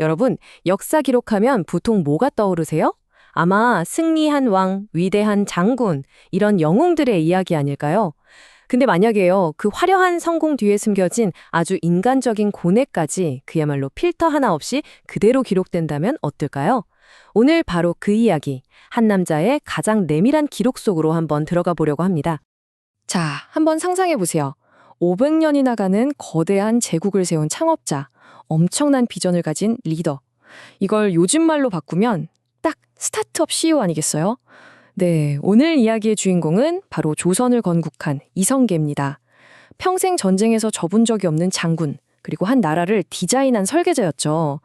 여러분, 역사 기록하면 보통 뭐가 떠오르세요? 아마 승리한 왕, 위대한 장군, 이런 영웅들의 이야기 아닐까요? 근데 만약에요, 그 화려한 성공 뒤에 숨겨진 아주 인간적인 고뇌까지 그야말로 필터 하나 없이 그대로 기록된다면 어떨까요? 오늘 바로 그 이야기, 한 남자의 가장 내밀한 기록 속으로 한번 들어가 보려고 합니다. 자, 한번 상상해 보세요. 500년이나 가는 거대한 제국을 세운 창업자, 엄청난 비전을 가진 리더. 이걸 요즘 말로 바꾸면 딱 스타트업 CEO 아니겠어요? 네, 오늘 이야기의 주인공은 바로 조선을 건국한 이성계입니다. 평생 전쟁에서 접은 적이 없는 장군, 그리고 한 나라를 디자인한 설계자였죠.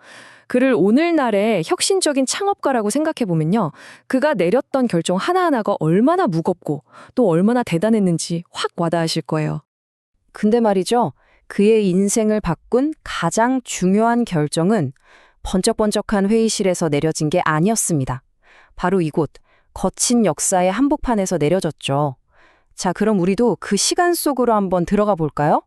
그를 오늘날의 혁신적인 창업가라고 생각해보면요. 그가 내렸던 결정 하나하나가 얼마나 무겁고 또 얼마나 대단했는지 확 와닿으실 거예요. 근데 말이죠. 그의 인생을 바꾼 가장 중요한 결정은 번쩍번쩍한 회의실에서 내려진 게 아니었습니다. 바로 이곳, 거친 역사의 한복판에서 내려졌죠. 자, 그럼 우리도 그 시간 속으로 한번 들어가 볼까요?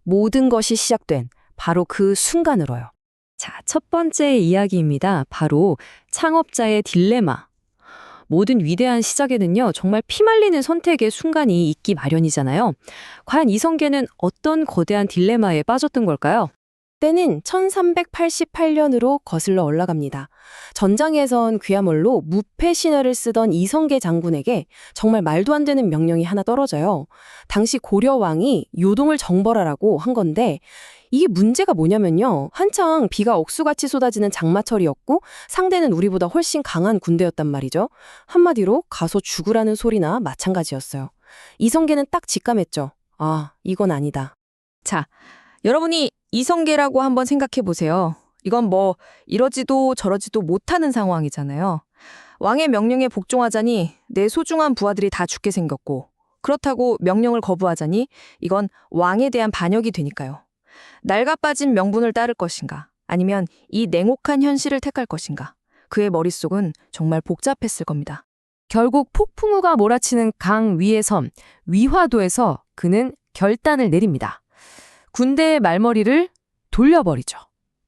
모든 것이 시작된 바로 그 순간으로요. 자, 첫 번째 이야기입니다. 바로 창업자의 딜레마. 모든 위대한 시작에는요, 정말 피말리는 선택의 순간이 있기 마련이잖아요. 과연 이성계는 어떤 거대한 딜레마에 빠졌던 걸까요? 때는 1388년으로 거슬러 올라갑니다. 전장에선 그야말로 무패 신화를 쓰던 이성계 장군에게 정말 말도 안 되는 명령이 하나 떨어져요. 당시 고려 왕이 요동을 정벌하라고 한 건데 이게 문제가 뭐냐면요. 한창 비가 억수같이 쏟아지는 장마철이었고 상대는 우리보다 훨씬 강한 군대였단 말이죠. 한마디로 가서 죽으라는 소리나 마찬가지였어요. 이성계는 딱 직감했죠. 아, 이건 아니다. 자, 여러분이 이성계라고 한번 생각해 보세요. 이건 뭐 이러지도 저러지도 못하는 상황이잖아요. 왕의 명령에 복종하자니 내 소중한 부하들이 다 죽게 생겼고 그렇다고 명령을 거부하자니 이건 왕에 대한 반역이 되니까요. 낡아빠진 명분을 따를 것인가 아니면 이 냉혹한 현실을 택할 것인가 그의 머릿속은 정말 복잡했을 겁니다. 결국 폭풍우가 몰아치는 강 위의 섬 위화도에서 그는 결단을 내립니다. 군대의 말머리를 돌려버리죠.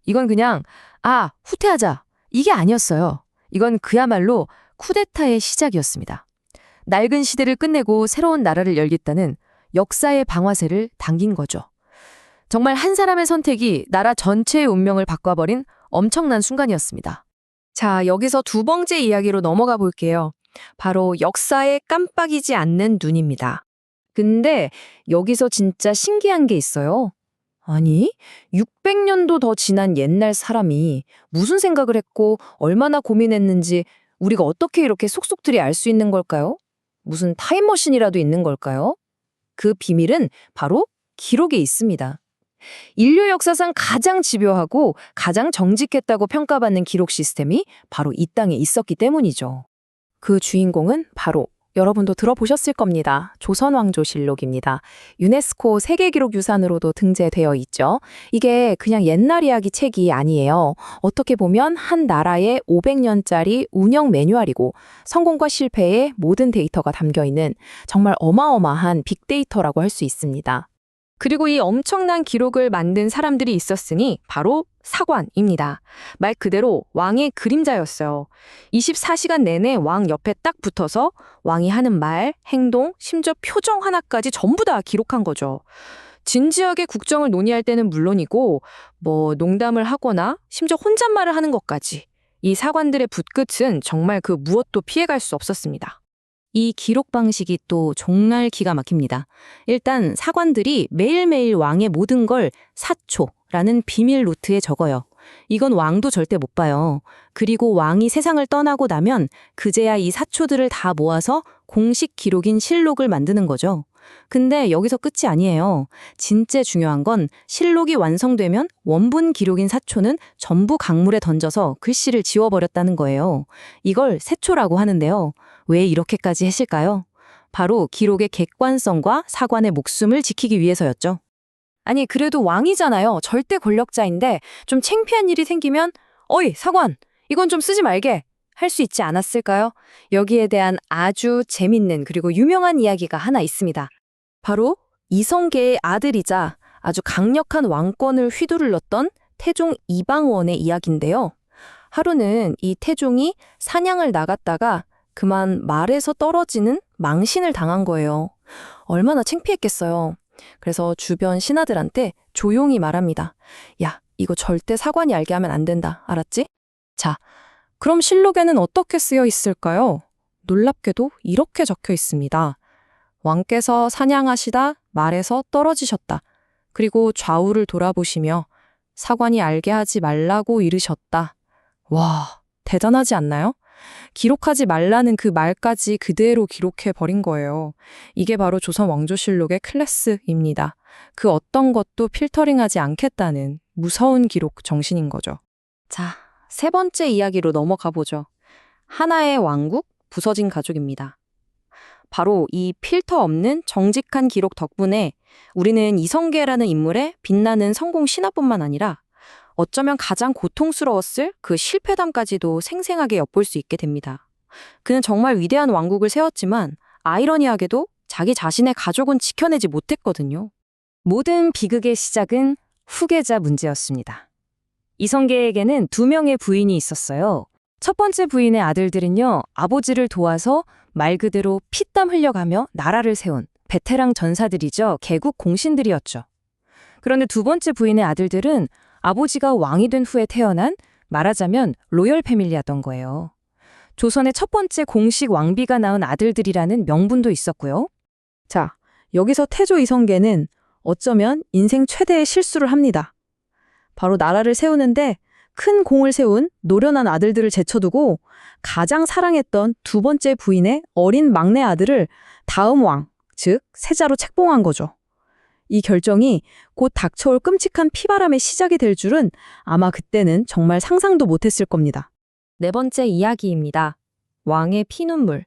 이건 그냥 후퇴하자 이게 아니었어요. 이건 그야말로 쿠데타의 시작이었습니다. 낡은 시대를 끝내고 새로운 나라를 열겠다는 역사의 방아쇠를 당긴 거죠. 정말 한 사람의 선택이 나라 전체의 운명을 바꿔버린 엄청난 순간이었습니다. 자, 여기서 두 번째 이야기로 넘어가 볼게요. 바로 역사에 깜빡이지 않는 눈입니다. 근데 여기서 진짜 신기한 게 있어요. 아니, 600년도 더 지난 옛날 사람이 무슨 생각을 했고 얼마나 고민했는지 우리가 어떻게 이렇게 속속들이 알 수 있는 걸까요? 무슨 타임머신이라도 있는 걸까요? 그 비밀은 바로 기록에 있습니다. 인류 역사상 가장 집요하고 가장 정직했다고 평가받는 기록 시스템이 바로 이 땅에 있었기 때문이죠. 그 주인공은 바로 여러분도 들어보셨을 겁니다. 조선왕조실록입니다. 유네스코 세계기록유산으로도 등재되어 있죠. 이게 그냥 옛날 이야기 책이 아니에요. 어떻게 보면 한 나라의 500년짜리 운영 매뉴얼이고 성공과 실패의 모든 데이터가 담겨있는 정말 어마어마한 빅데이터라고 할 수 있습니다. 그리고 이 엄청난 기록을 만든 사람들이 있었으니 바로 사관입니다. 말 그대로 왕의 그림자였어요. 24시간 내내 왕 옆에 딱 붙어서 왕이 하는 말, 행동, 심지어 표정 하나까지 전부 다 기록한 거죠. 진지하게 국정을 논의할 때는 물론이고 농담을 하거나 심지어 혼잣말을 하는 것까지 이 사관들의 붓끝은 정말 그 무엇도 피해갈 수 없었습니다. 이 기록 방식이 또 정말 기가 막힙니다. 일단 사관들이 매일매일 왕의 모든 걸 사초라는 비밀 노트에 적어요. 이건 왕도 절대 못 봐요. 그리고 왕이 세상을 떠나고 나면 그제야 이 사초들을 다 모아서 공식 기록인 실록을 만드는 거죠. 근데 여기서 끝이 아니에요. 진짜 중요한 건 실록이 완성되면 원본 기록인 사초는 전부 강물에 던져서 글씨를 지워버렸다는 거예요. 이걸 세초라고 하는데요. 왜 이렇게까지 했을까요? 바로 기록의 객관성과 사관의 목숨을 지키기 위해서였죠. 아니, 그래도 왕이잖아요. 절대 권력자인데 좀 창피한 일이 생기면 어이, 사관! 이건 좀 쓰지 말게! 할 수 있지 않았을까요? 여기에 대한 아주 재밌는 그리고 유명한 이야기가 하나 있습니다. 바로 이성계의 아들이자 아주 강력한 왕권을 휘두르렀던 태종 이방원의 이야기인데요. 하루는 이 태종이 사냥을 나갔다가 그만 말에서 떨어지는 망신을 당한 거예요. 얼마나 창피했겠어요. 그래서 주변 신하들한테 조용히 말합니다. 야, 이거 절대 사관이 알게 하면 안 된다. 알았지? 자, 그럼 실록에는 어떻게 쓰여 있을까요? 놀랍게도 이렇게 적혀 있습니다. 왕께서 사냥하시다 말에서 떨어지셨다. 그리고 좌우를 돌아보시며 사관이 알게 하지 말라고 이르셨다. 와, 대단하지 않나요? 기록하지 말라는 그 말까지 그대로 기록해 버린 거예요. 이게 바로 조선 왕조실록의 클래스입니다. 그 어떤 것도 필터링하지 않겠다는 무서운 기록 정신인 거죠. 자, 세 번째 이야기로 넘어가 보죠. 하나의 왕국, 부서진 가족입니다. 바로 이 필터 없는 정직한 기록 덕분에 우리는 이성계라는 인물의 빛나는 성공 신화뿐만 아니라 어쩌면 가장 고통스러웠을 그 실패담까지도 생생하게 엿볼 수 있게 됩니다. 그는 정말 위대한 왕국을 세웠지만 아이러니하게도 자기 자신의 가족은 지켜내지 못했거든요. 모든 비극의 시작은 후계자 문제였습니다. 이성계에게는 2명의 부인이 있었어요. 첫 번째 부인의 아들들은요, 아버지를 도와서 말 그대로 피땀 흘려가며 나라를 세운 베테랑 전사들이죠. 개국 공신들이었죠. 그런데 두 번째 부인의 아들들은 아버지가 왕이 된 후에 태어난 말하자면 로열 패밀리였던 거예요. 조선의 첫 번째 공식 왕비가 낳은 아들들이라는 명분도 있었고요. 자, 여기서 태조 이성계는 어쩌면 인생 최대의 실수를 합니다. 바로 나라를 세우는데 큰 공을 세운 노련한 아들들을 제쳐두고 가장 사랑했던 두 번째 부인의 어린 막내 아들을 다음 왕, 즉 세자로 책봉한 거죠. 이 결정이 곧 닥쳐올 끔찍한 피바람의 시작이 될 줄은 아마 그때는 정말 상상도 못했을 겁니다. 네 번째 이야기입니다. 왕의 피눈물.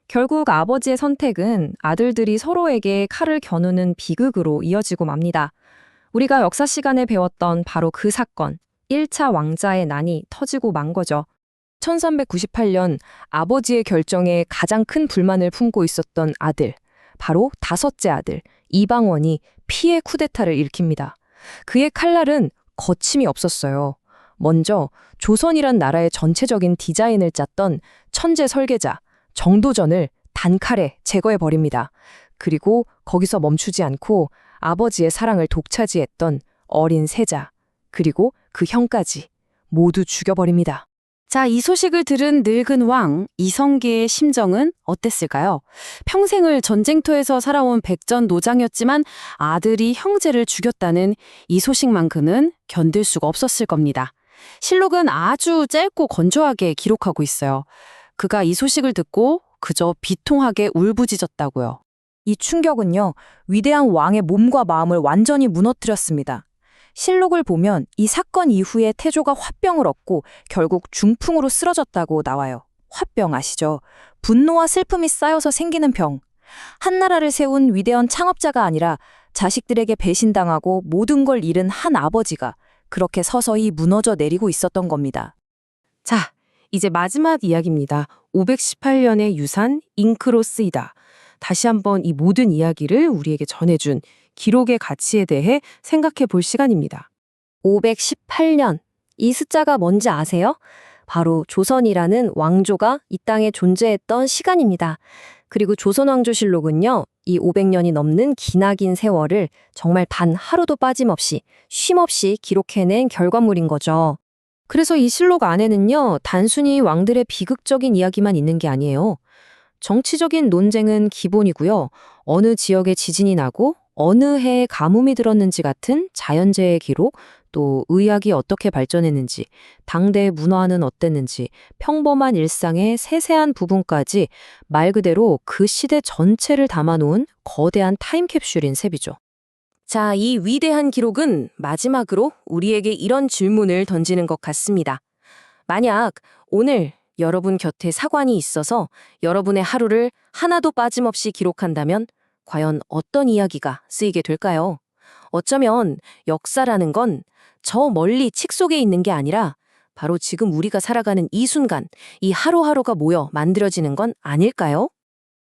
결국 아버지의 선택은 아들들이 서로에게 칼을 겨누는 비극으로 이어지고 맙니다. 우리가 역사 시간에 배웠던 바로 그 사건, 1차 왕자의 난이 터지고 만 거죠. 1398년 아버지의 결정에 가장 큰 불만을 품고 있었던 아들, 바로 다섯째 아들, 이방원이 피해 쿠데타를 일으킵니다. 그의 칼날은 거침이 없었어요. 먼저 조선이란 나라의 전체적인 디자인을 짰던 천재 설계자, 정도전을 단칼에 제거해버립니다. 그리고 거기서 멈추지 않고 아버지의 사랑을 독차지했던 어린 세자, 그리고 그 형까지 모두 죽여버립니다. 자, 이 소식을 들은 늙은 왕 이성계의 심정은 어땠을까요? 평생을 전쟁터에서 살아온 백전노장이었지만 아들이 형제를 죽였다는 이 소식만큼은 견딜 수가 없었을 겁니다. 실록은 아주 짧고 건조하게 기록하고 있어요. 그가 이 소식을 듣고 그저 비통하게 울부짖었다고요. 이 충격은요, 위대한 왕의 몸과 마음을 완전히 무너뜨렸습니다. 실록을 보면 이 사건 이후에 태조가 화병을 얻고 결국 중풍으로 쓰러졌다고 나와요. 화병 아시죠? 분노와 슬픔이 쌓여서 생기는 병. 한 나라를 세운 위대한 창업자가 아니라 자식들에게 배신당하고 모든 걸 잃은 한 아버지가 그렇게 서서히 무너져 내리고 있었던 겁니다. 자, 이제 마지막 이야기입니다. 518년의 유산 잉크로 쓰이다. 다시 한번 이 모든 이야기를 우리에게 전해준 기록의 가치에 대해 생각해 볼 시간입니다. 518년. 이 숫자가 뭔지 아세요? 바로 조선이라는 왕조가 이 땅에 존재했던 시간입니다. 그리고 조선왕조실록은요, 이 500년이 넘는 기나긴 세월을 정말 단 하루도 빠짐없이 쉼없이 기록해낸 결과물인 거죠. 그래서 이 실록 안에는요, 단순히 왕들의 비극적인 이야기만 있는 게 아니에요. 정치적인 논쟁은 기본이고요. 어느 지역에 지진이 나고 어느 해에 가뭄이 들었는지 같은 자연재해 기록, 또 의학이 어떻게 발전했는지, 당대의 문화는 어땠는지, 평범한 일상의 세세한 부분까지 말 그대로 그 시대 전체를 담아놓은 거대한 타임캡슐인 셈이죠. 자, 이 위대한 기록은 마지막으로 우리에게 이런 질문을 던지는 것 같습니다. 만약 오늘 여러분 곁에 사관이 있어서 여러분의 하루를 하나도 빠짐없이 기록한다면 과연 어떤 이야기가 쓰이게 될까요? 어쩌면 역사라는 건 저 멀리 칙 속에 있는 게 아니라 바로 지금 우리가 살아가는 이 순간, 이 하루하루가 모여 만들어지는 건 아닐까요?